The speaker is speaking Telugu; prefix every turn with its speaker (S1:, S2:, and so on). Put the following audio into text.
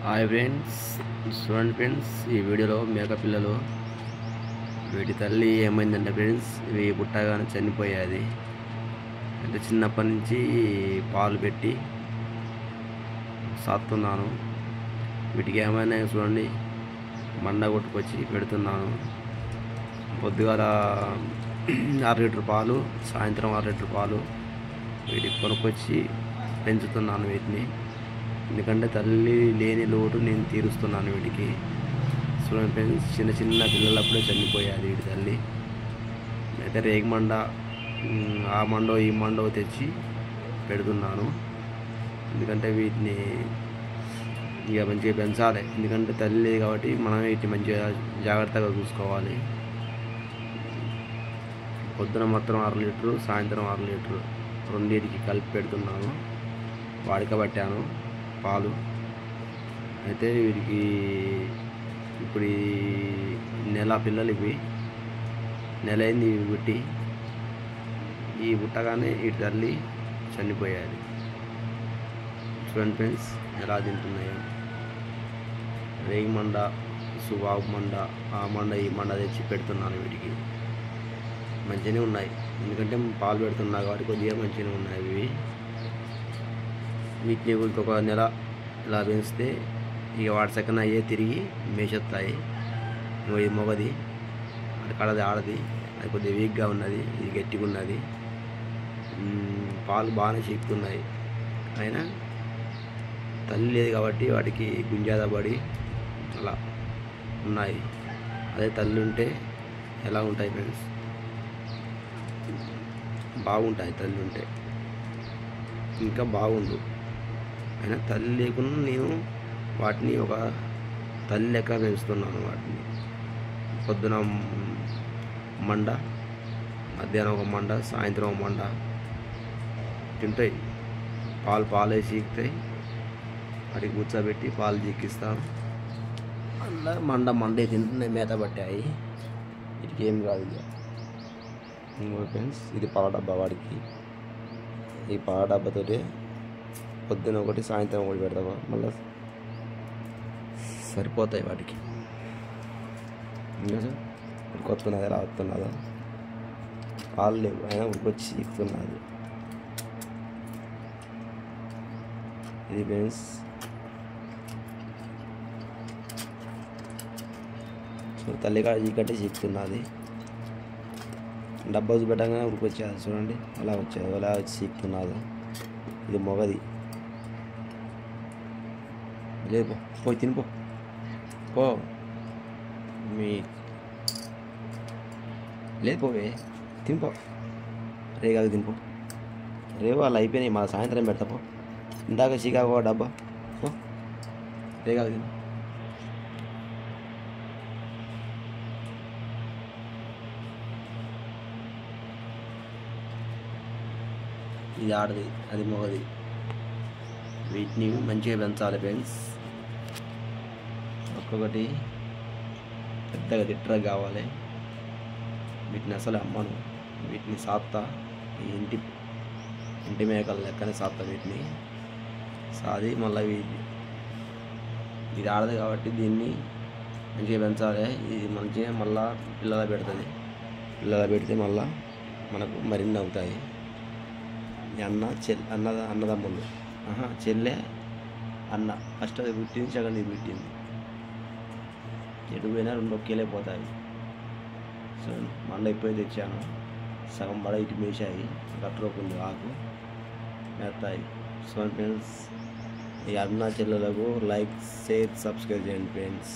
S1: హాయ్ ఫ్రెండ్స్, చూడండి ఫ్రెండ్స్, ఈ వీడియోలో మేక పిల్లలు వీటి తల్లి ఏమైందంటే ఫ్రెండ్స్, ఇవి పుట్టగానే చనిపోయాది. అంటే చిన్నప్పటి నుంచి పాలు పెట్టి సాత్తున్నాను. వీటికి ఏమైనా చూడండి, మండ కొట్టుకొచ్చి పెడుతున్నాను. పొద్దుగాల 6 లీటర్ పాలు, సాయంత్రం 6 లీటర్ పాలు వీటికి కొనుక్కొచ్చి పెంచుతున్నాను వీటిని. ఎందుకంటే తల్లి లేని లోటు నేను తీరుస్తున్నాను వీటికి. చూడండి ఫ్రెండ్స్, చిన్న చిన్న పిల్లలప్పుడే చనిపోయాది వీటి తల్లి. అయితే రేగి మండ, ఆ మండో ఈ మండో తెచ్చి పెడుతున్నాను. ఎందుకంటే వీటిని ఇక మంచిగా పెంచాలి. ఎందుకంటే తల్లి లేదు కాబట్టి మనం వీటిని మంచిగా జాగ్రత్తగా చూసుకోవాలి. పొద్దున మొత్తం 6 లీటరు, సాయంత్రం 6 లీటరు రెండింటికి కలిపి పెడుతున్నాను. వాడకబట్టాను పాలు. అయితే వీటికి ఇప్పుడు నెల పిల్లలు, ఇవి నెల అయింది ఇవి పుట్టి. ఈ పుట్టగానే వీటి తల్లి చనిపోయాది. చూడండి ఫ్రెండ్స్ ఎలా తింటున్నాయో. రేగి మండ, సుబాబు మండ, ఆ మండ ఈ మండ తెచ్చి పెడుతున్నాను వీటికి. మంచిగానే ఉన్నాయి, ఎందుకంటే పాలు పెడుతున్నా కాబట్టి కొద్దిగా మంచిగానే ఉన్నాయి ఇవి. వీటిని ఇంకొక నెల ఇలా పెంచితే ఇక వాటి సెకండ్ అయ్యే తిరిగి మేసేస్తాయి. ఇది మొగది, అది కడది ఆడది. అది కొద్దిగా వీక్గా ఉన్నది, ఇది గట్టిగా ఉన్నది. పాలు బాగానే చీకుతున్నాయి. అయినా తల్లి లేదు కాబట్టి వాటికి గుంజాద పడి అలా ఉన్నాయి. అదే తల్లి ఉంటే ఎలా ఉంటాయి ఫ్రెండ్స్? బాగుంటాయి. తల్లి ఉంటే ఇంకా బాగుండు. అయినా తల్లి లేకుండా నేను వాటిని ఒక తల్లి లెక్క పెంచుతున్నాను. వాటిని పొద్దున మండ, మధ్యాహ్నం ఒక మండ, సాయంత్రం ఒక మండ తింటాయి. పాలు చీకుతాయి. వాటికి కూర్చోబెట్టి పాలు చీకిస్తాను. అలా మండ తింటున్నాయి, మేత పట్టాయి. వీటికి ఏం కాదు. ఇక ఫ్రెండ్స్, ఇది పాల డబ్బా వాడికి. ఈ పాల డబ్బాతోటి పొద్దున ఒకటి, సాయంత్రం ఒకటి పెడతావా, మళ్ళీ సరిపోతాయి వాటికి. ఇంకా ఉడికొస్తున్నది, ఎలా వస్తున్నదో పాలు లేవు, అయినా ఉడికొచ్చి చీకుతున్నది. ఇది ఫ్రెండ్స్, తల్లికాడ చీకంటే చీకుతున్నది. డబ్బా చూపెట్టగానే ఉడికొచ్చేది. చూడండి అలా వచ్చేది, అలా వచ్చి చీకుతున్నది. ఇది మొగది. లేదు, పోయి తినిపో పో. మీ లేదు, పోవే తినిపో. రేగాకు తినిపో. రేవు వాళ్ళు అయిపోయినాయి, మా సాయంత్రం పెడతాపో. ఇందాక చీకాకో డబ్బా పో. రేగాకు తిను. ఇది ఆడది, అది మొగది. వీటిని మంచిగా పెంచాలి ఫ్రెండ్స్. ఒక్కొక్కటి పెద్దగా లిటర్ కావాలి. వీటిని అసలు అమ్మను, వీటిని సాత్తా. ఈ ఇంటి మేకల లెక్కనే సాత్తా వీటిని. సాది మళ్ళీ ఇది ఆడదు కాబట్టి దీన్ని మంచిగా పెంచాలి. ఇది మంచిగా మళ్ళీ పిల్లల పెడుతుంది. పిల్లల పెడితే మళ్ళీ మనకు మరిన్ని అవుతాయి. అన్నదమ్ములు, చెల్లె అన్న. ఫస్ట్ అది పుట్టింది, సెకండ్ ఇది పుట్టింది. ఎటు పోయినా రెండు ఒకేలే పోతాయి. సో మండ ఇప్పుడే తెచ్చాను. సగం పడ ఇటు మేసాయి, గట్టులోకి ఆకు మేస్తాయి. సో ఫ్రెండ్స్, ఈ అన్న చెల్లెలకు లైక్, షేర్, సబ్స్క్రైబ్ చేయండి ఫ్రెండ్స్.